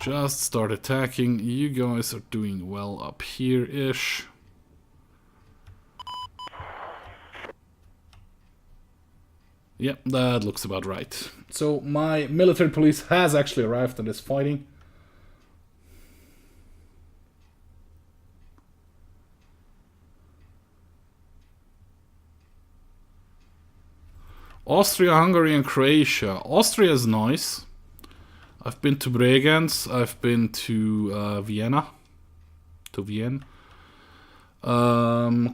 Just start attacking. You guys are doing well up here-ish. Yep, that looks about right. So my military police has actually arrived and is fighting. Austria, Hungary and Croatia. Austria is nice. I've been to Bregenz, I've been to Vienna. To Vienna.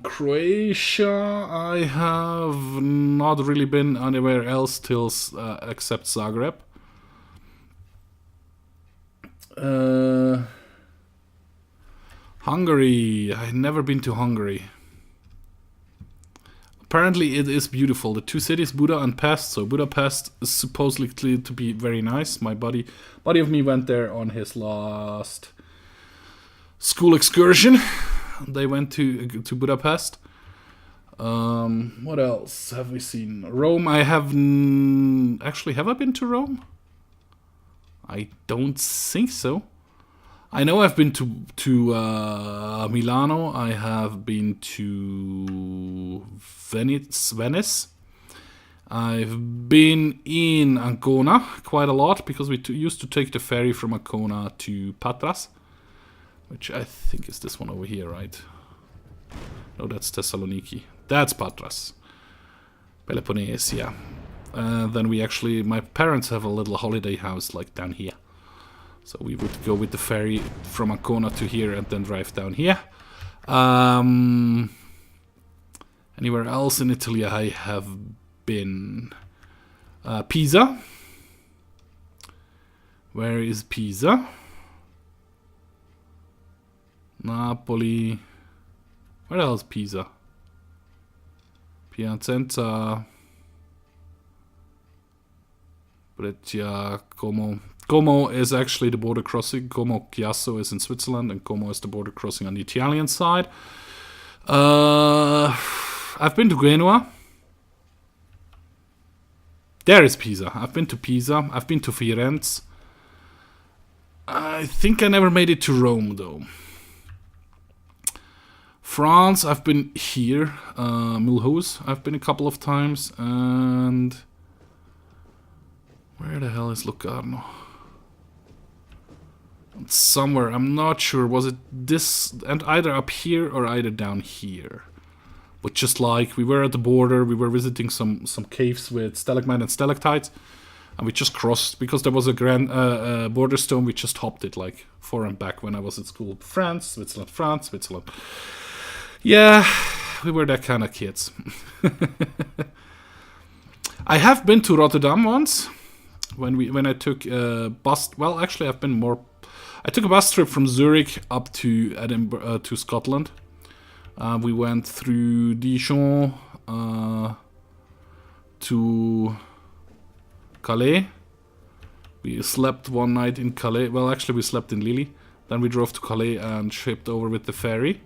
Croatia, I have not really been anywhere else till except Zagreb. Hungary, I've never been to Hungary. Apparently it is beautiful. The two cities, Buda and Pest. So Budapest is supposedly to be very nice. My buddy of me went there on his last school excursion. They went to Budapest. What else have we seen? Rome. I have actually, have I been to Rome? I don't think so. I know I've been to Milano. I have been to Venice. I've been in Ancona quite a lot because we used to take the ferry from Ancona to Patras, which I think is this one over here, right? No, that's Thessaloniki. That's Patras. Peloponnese, yeah. Then we actually, my parents have a little holiday house like down here. So we would go with the ferry from Ancona to here and then drive down here. Anywhere else in Italy I have been. Pisa. Where is Pisa? Napoli. Where else Pisa? Piacenza. Brescia, Como. Como is actually the border crossing. Como Chiasso is in Switzerland, and Como is the border crossing on the Italian side. I've been to Genoa. There is Pisa. I've been to Pisa. I've been to Firenze. I think I never made it to Rome, though. France, I've been here. Mulhouse, I've been a couple of times. And where the hell is Locarno? Somewhere, I'm not sure. Was it this, and either up here or either down here? But just like, we were at the border, we were visiting some caves with stalagmite and stalactites, and we just crossed, because there was a grand border stone, we just hopped it like for and back when I was at school. France, Switzerland. Yeah, we were that kind of kids. I have been to Rotterdam once, when I took a bus. Well, actually, I've been more. I took a bus trip from Zurich up to Edinburgh, to Scotland. We went through Dijon to Calais. We slept one night in Calais. Well, actually, we slept in Lille. Then we drove to Calais and shipped over with the ferry.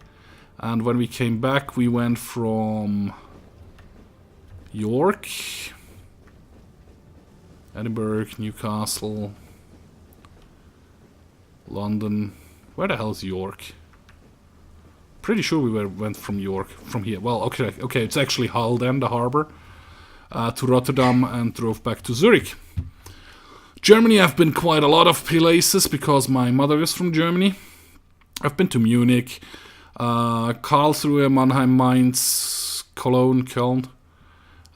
And when we came back, we went from York, Edinburgh, Newcastle, London. Where the hell is York? Pretty sure we went from York, from here. Well, okay, it's actually Hull then, the harbour, to Rotterdam, and drove back to Zurich. Germany, I've been quite a lot of places because my mother is from Germany. I've been to Munich, Karlsruhe, Mannheim, Mainz, Cologne, Köln,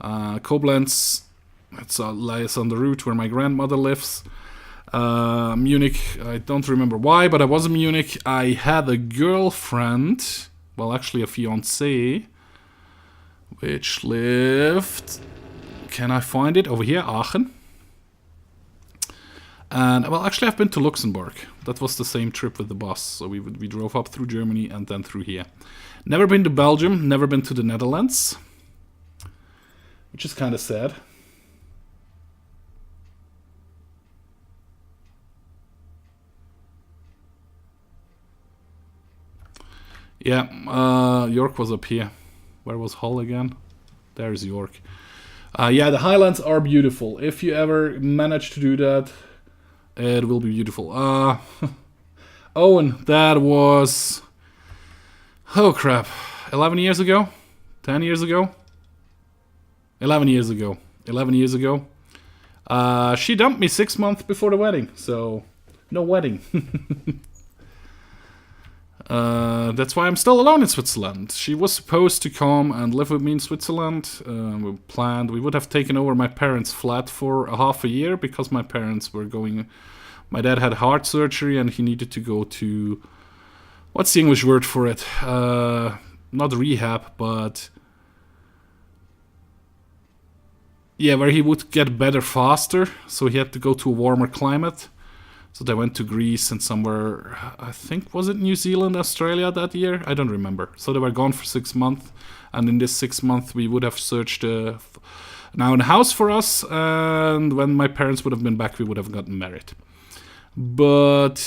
Koblenz. It lies on the route where my grandmother lives. Munich, I don't remember why, but I was in Munich. I had a girlfriend, well, actually a fiancée, which lived, can I find it? Over here, Aachen. And, well, actually I've been to Luxembourg. That was the same trip with the bus. So we drove up through Germany and then through here. Never been to Belgium, never been to the Netherlands, which is kind of sad. Yeah, York was up here. Where was Hull again? There's York. Yeah, the Highlands are beautiful. If you ever manage to do that, It will be beautiful. Owen, that was... Oh crap. 11 years ago? 10 years ago? 11 years ago. 11 years ago. She dumped me 6 months before the wedding, so... No wedding. That's why I'm still alone in Switzerland. She was supposed to come and live with me in Switzerland. We planned we would have taken over my parents' flat for a half a year because my parents were going... My dad had heart surgery and he needed to go to... What's the English word for it? Not rehab, but... Yeah, where he would get better faster. So he had to go to a warmer climate. So they went to Greece and somewhere, I think, was it New Zealand, Australia that year? I don't remember. So they were gone for 6 months. And in this 6 months, we would have searched now a house for us. And when my parents would have been back, we would have gotten married. But,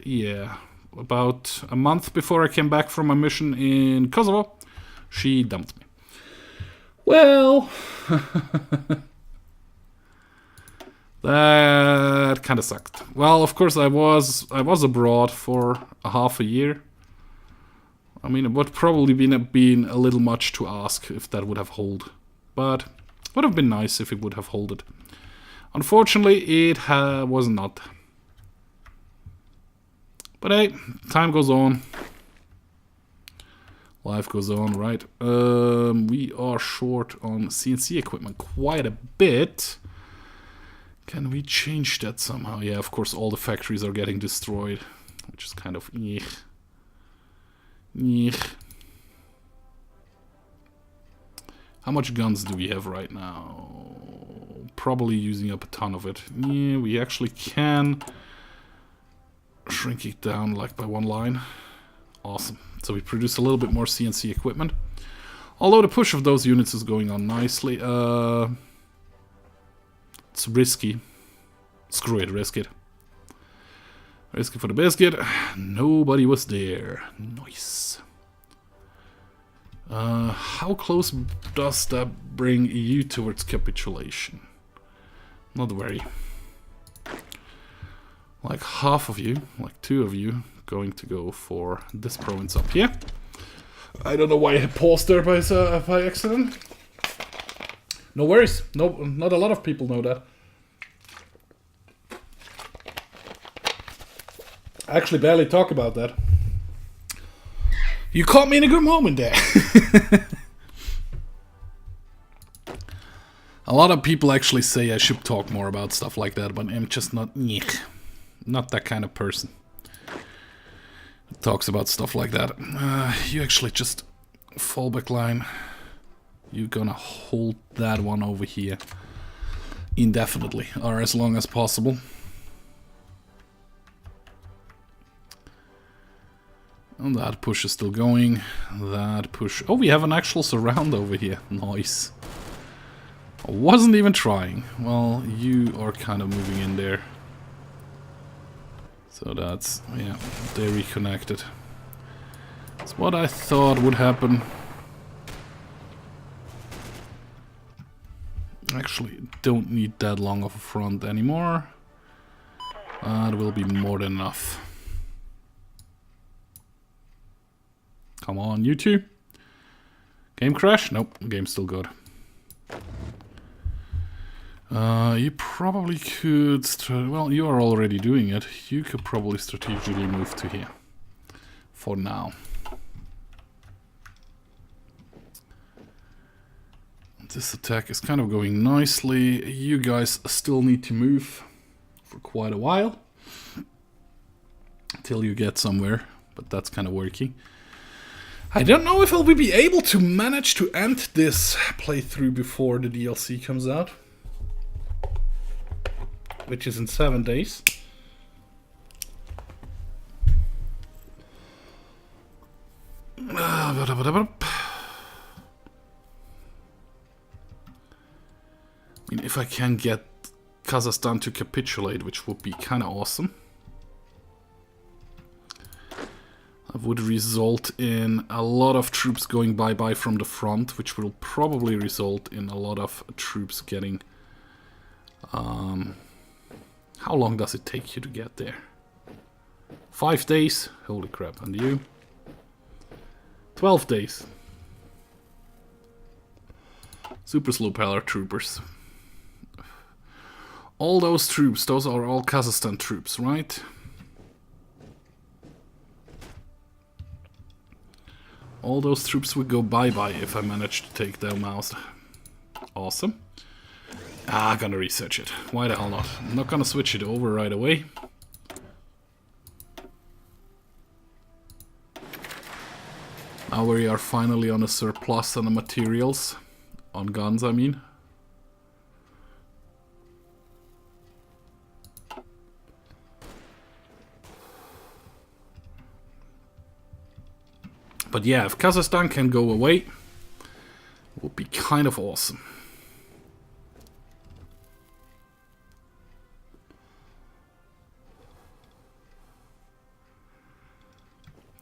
yeah, about a month before I came back from my mission in Kosovo, she dumped me. Well... That kind of sucked. Well, of course, I was abroad for a half a year. I mean, it would probably been a little much to ask if that would have hold, but it would have been nice if it would have holded. Unfortunately, it was not. But hey, time goes on. Life goes on, right? We are short on CNC equipment quite a bit. Can we change that somehow? Yeah, of course, all the factories are getting destroyed, which is kind of... How much guns do we have right now? Probably using up a ton of it. Yeah, we actually can shrink it down like by 1 line. Awesome. So we produce a little bit more CNC equipment. Although the push of those units is going on nicely. It's risky. Screw it, risk it. Risk it for the biscuit. Nobody was there. Nice. How close does that bring you towards capitulation? Not very. Like half of you, like 2 of you, going to go for this province up here. I don't know why I paused there by accident. No worries. No, not a lot of people know that. I actually barely talk about that. You caught me in a good moment there. A lot of people actually say I should talk more about stuff like that, but I'm just not that kind of person that talks about stuff like that. You actually just fall back line. You're gonna hold that one over here indefinitely, or as long as possible. And that push is still going. That push... Oh, we have an actual surround over here. Nice. I wasn't even trying. Well, you are kind of moving in there. So that's... Yeah, they reconnected. That's what I thought would happen. Actually, don't need that long of a front anymore. That will be more than enough. Come on, you two. Game crash? Nope, game's still good. You probably could... Well, you are already doing it. You could probably strategically move to here. For now. This attack is kind of going nicely. You guys still need to move for quite a while. Till you get somewhere. But that's kind of working. I don't know if I'll be able to manage to end this playthrough before the DLC comes out. Which is in 7 days. I mean, if I can get Kazakhstan to capitulate, which would be kind of awesome. That would result in a lot of troops going bye-bye from the front, which will probably result in a lot of troops getting How long does it take you to get there? 5 days? Holy crap. And you? 12 days. Super slow paratroopers. All those troops, those are all Kazakhstan troops, right? All those troops would go bye-bye if I manage to take them out. Awesome. Gonna research it. Why the hell not? I'm not gonna switch it over right away. Now we are finally on a surplus on the materials. On guns, I mean. But yeah, if Kazakhstan can go away, it would be kind of awesome.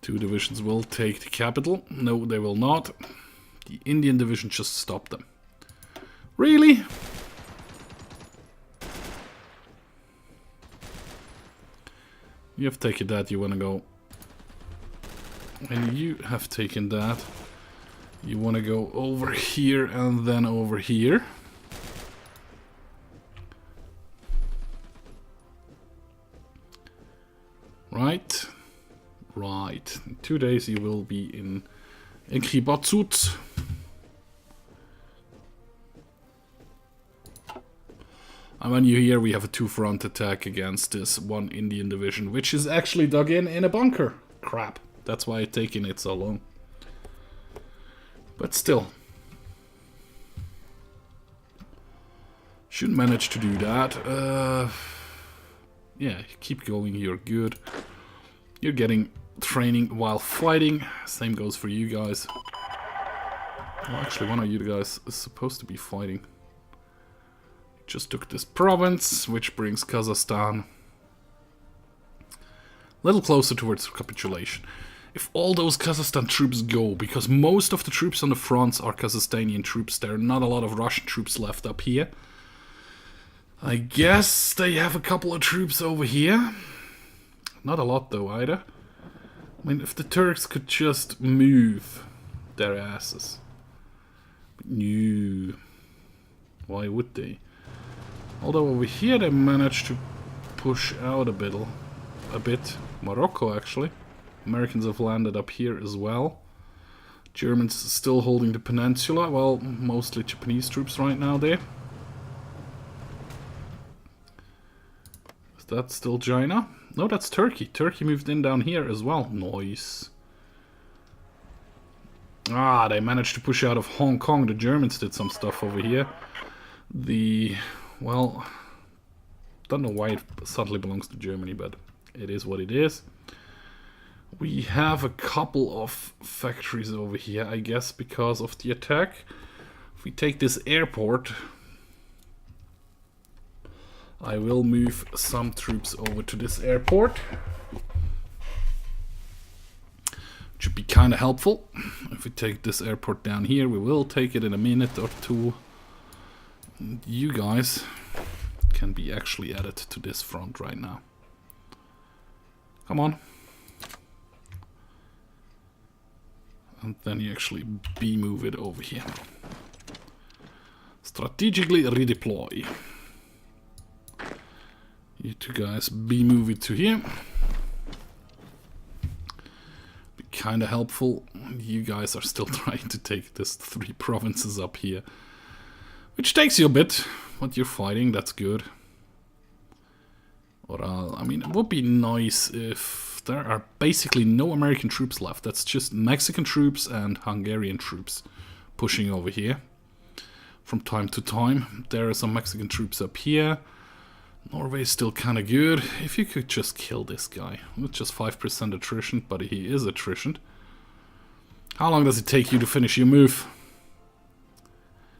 Two divisions will take the capital. No, they will not. The Indian division just stopped them. Really? You have taken that, you wanna go. And you have taken that. You wanna go over here and then over here. Right. Right. In 2 days you will be in Kribatsut. And when you hear we have a 2-front attack against this one Indian division, which is actually dug in a bunker. Crap. That's why it's taking it so long. But still. Should manage to do that. Yeah, keep going, you're good. You're getting training while fighting. Same goes for you guys. Well, actually, one of you guys is supposed to be fighting. Just took this province, which brings Kazakhstan a little closer towards capitulation. If all those Kazakhstan troops go, because most of the troops on the fronts are Kazakhstani troops, there are not a lot of Russian troops left up here. I guess they have a couple of troops over here. Not a lot though either. I mean, if the Turks could just move their asses. But no. Why would they? Although over here they managed to push out a bit. Morocco actually. Americans have landed up here as well. Germans still holding the peninsula. Well, mostly Japanese troops right now there. Is that still China? No, that's Turkey. Turkey moved in down here as well. Nice. They managed to push out of Hong Kong. The Germans did some stuff over here. Well, don't know why it suddenly belongs to Germany, but it is what it is. We have a couple of factories over here, I guess, because of the attack. If we take this airport, I will move some troops over to this airport. Which would be kind of helpful. If we take this airport down here, we will take it in a minute or two. You guys can be actually added to this front right now. Come on. And then you actually B-move it over here. Strategically redeploy. You two guys B-move it to here. Be kind of helpful. You guys are still trying to take this 3 provinces up here. Which takes you a bit, but you're fighting, that's good. I mean, it would be nice if there are basically no American troops left. That's just Mexican troops and Hungarian troops pushing over here. From time to time. There are some Mexican troops up here. Norway is still kind of good. If you could just kill this guy. With just 5% attrition, but he is attrition. How long does it take you to finish your move?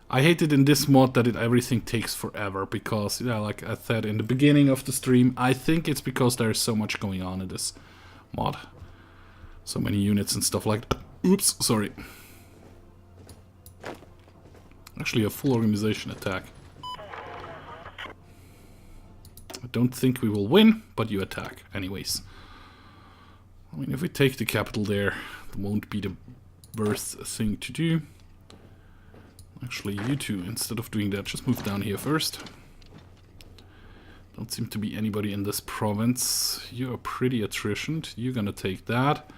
I hate it in this mod that everything takes forever, because, yeah, like I said in the beginning of the stream, I think it's because there is so much going on in this mod. So many units and stuff like that. Oops, sorry. Actually a full organization attack. I don't think we will win, but you attack anyways. I mean, if we take the capital there, it won't be the worst thing to do. Actually, you two, instead of doing that, just move down here first. Don't seem to be anybody in this province. You are pretty attritioned. You're gonna take that.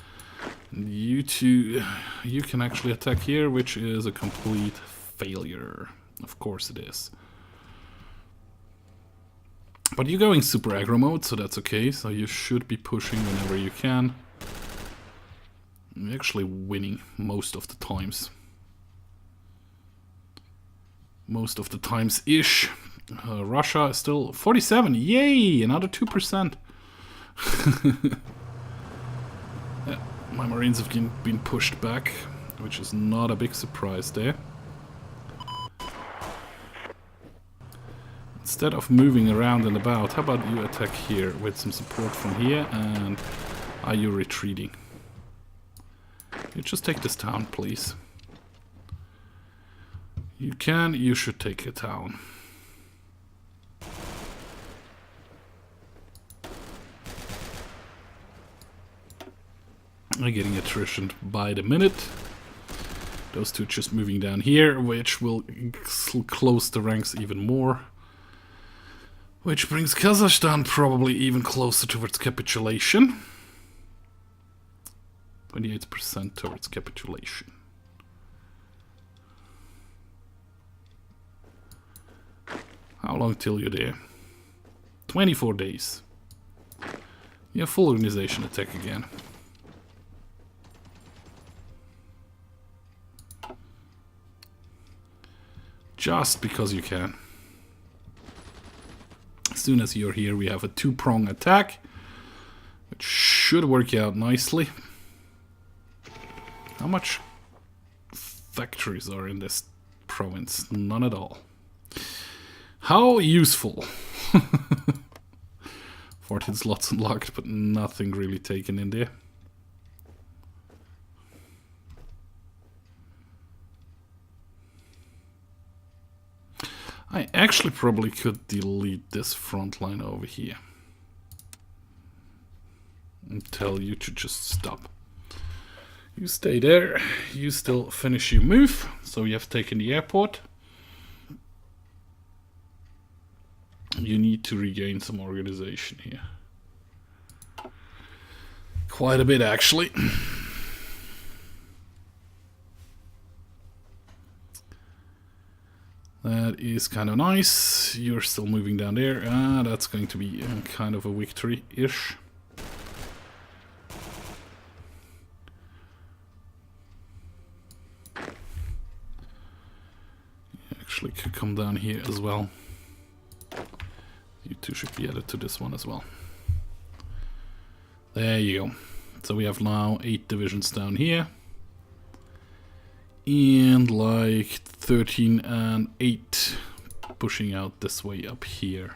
And you two, you can actually attack here, which is a complete failure. Of course it is. But you're going super aggro mode, so that's okay. So you should be pushing whenever you can. You're actually winning most of the times. Most of the times-ish. Russia is still 47. Yay! Another 2%. Yeah, my Marines have been pushed back, which is not a big surprise there. Instead of moving around and about, how about you attack here with some support from here, and are you retreating? You just take this town, please. You can, you should take a town. I'm getting attrition by the minute. Those two just moving down here, which will close the ranks even more. Which brings Kazakhstan probably even closer towards capitulation. 28% towards capitulation. How long till you're there? 24 days. Yeah, full organization attack again. Just because you can. As soon as you're here, we have a two-prong attack, which should work out nicely. How much factories are in this province? None at all. How useful. 14 slots unlocked, but nothing really taken in there. I actually probably could delete this front line over here and tell you to just stop. You stay there, you still finish your move, so you have taken the airport. You need to regain some organization here. Quite a bit, actually. That is kind of nice. You're still moving down there. That's going to be kind of a victory-ish. You actually could come down here as well. You two should be added to this one as well. There you go. So we have now 8 divisions down here. And like 13 and 8 pushing out this way up here.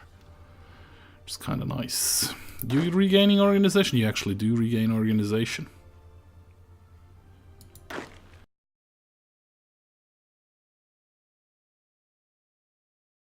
It's kind of nice. You regaining organization? You actually do regain organization.